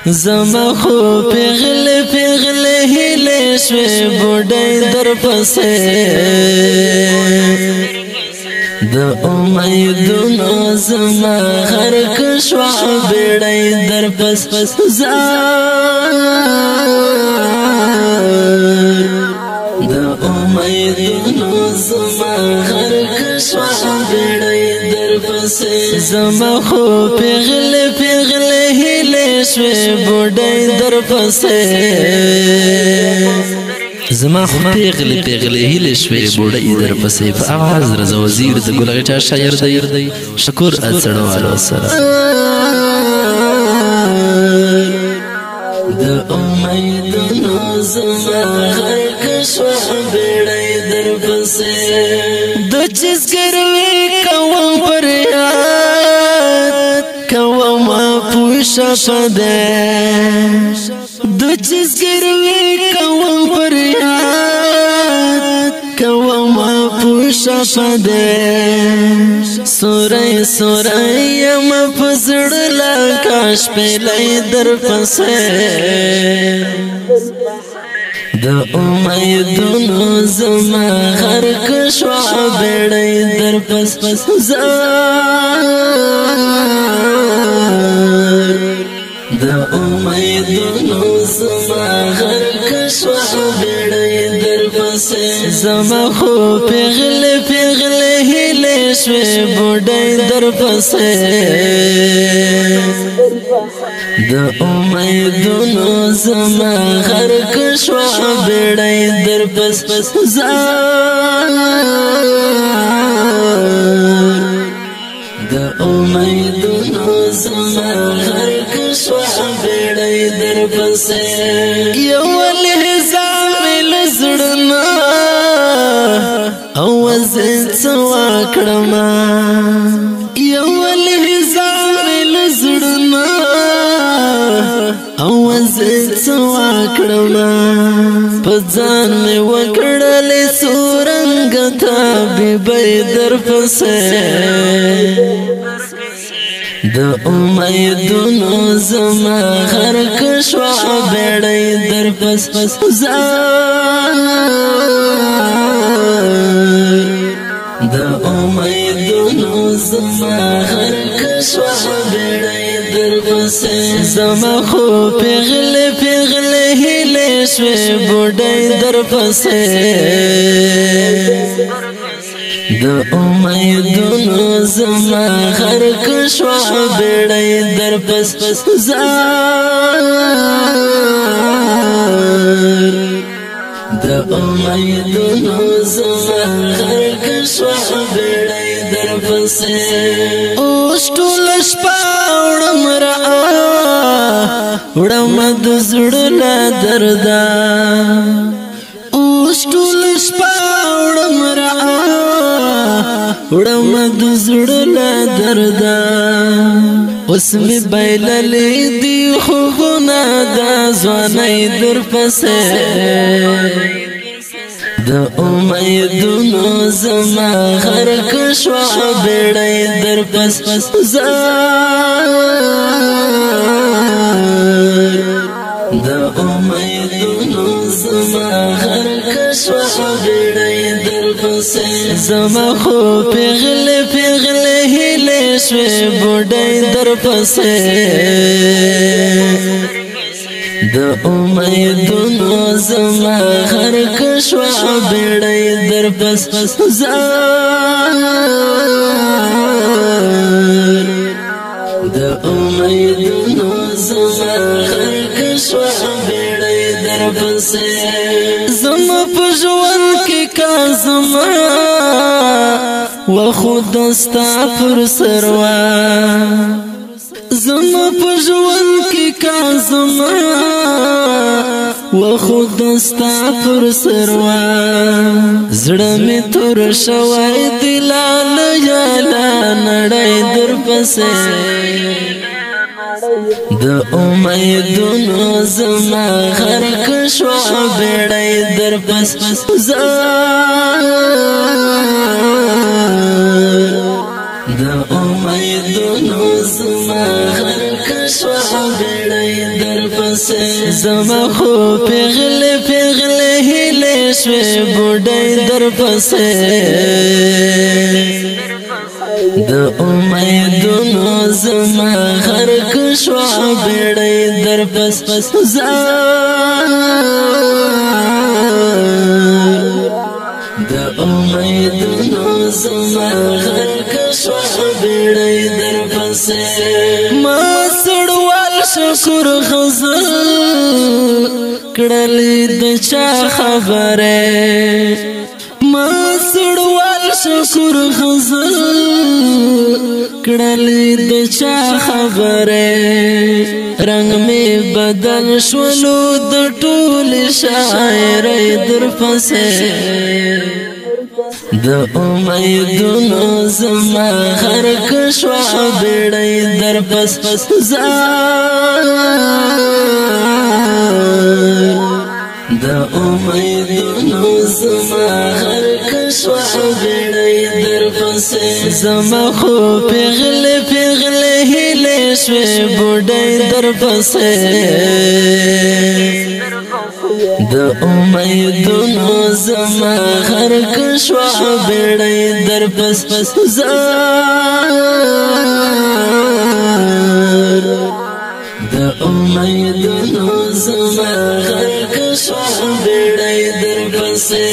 زما خو پیغل هیلې شوې بوډۍ در پسې د امیدونو زما غرق شوه بیړۍ در پسې د امیدونو زما غرق شوه بیړۍ در پسې زما خو پیغل هیلې شوې بوډۍ در پسې زما خو پیغلې هیلې شوې بوډۍ در پسې په اواز رضا وزیر د ګل غټه شاعر دی شکور اڅړوالو سره د امیدونو زما غرق شوه بیړۍ در پسې د چیزګروي کوم پر یاد کوم پوښه پده د چیزګروي کوم پر یاد کوم پوښه پده سورای یم پزړه لا کاش پلای در پسې د امیدونو زما غرق شوه بیړۍ در پسې د امیدونو زما غرق شوه بیړۍ در پسې زما خو پیغل هیلې شوې بوډۍ در پسې د امیدونو زما غرق شوه بیړۍ در پسې د امیدونو زما غرق شوه بیړۍ در پسې یو لحظه مې زړه او زه څه وکړم یو لحظه مې زړه او زه څه وکړم په ځان مې وکړلې سورنګ طبیبۍ در پسې د امیدونو زما غرق شوه بیړۍ در پسې د امیدونو زما غرق شوه بیړۍ در پسې زما خو پیغل هیلې شوې بوډۍ در پسې د امیدونو زما غرق شوه بیړۍ در پسې د امیدونو زما غرق شوه بیړۍ در پسې اوس ټوله شپه وړم د زړه له درده اوس ټوله شپه وړم د زړه له درده اوس مې بایللې دي خوبونه د ځوانۍ در پسې د امیدونو زما غرق شوه بیړۍ در پسې د امیدونو زما غرق شوه بیړۍ در پسې زما خو پیغل هیلې شوې بوډۍ در پسې د امیدونو زما غرق شوه بیړۍ در پسې د امیدونو زما غرق شوه بیړۍ در پسې زما په ژوند کې کا زما و خود ستا پر سروا زما په ژوند کې کا زما و خود ستا پر سروا زړه مې تور شوی دلال یالا نړۍ در پسې د امیدونو زما غرق شوه بیړۍ در پسې دا امیدونو زما غرق شوا بیڑی در پسې زما خو پیغلې پیغلې هیلې شوې بوډۍ در پسې دا امیدونو زما غرق شوا بیڑی در پسې دا امیدونو زما غرق شوا بیڑی در پسې ما سړوال شکر غزل کړلې د چا خبره ما سړوال شکر غزل کړلې د چا خبره رنگ می بدل شولو د ټول شاعرۍ در پسې د امیدونو زما غرق شوا بیڑی در پسې د امیدونو زما غرق شوا بیڑی در پسې زما خو پیغلې پیغلې هیلې شوې بوډۍ در پسې د امیدونو زما غرق شوا بیڑی در پسې د امیدونو زما غرق شوا بیڑی در پسې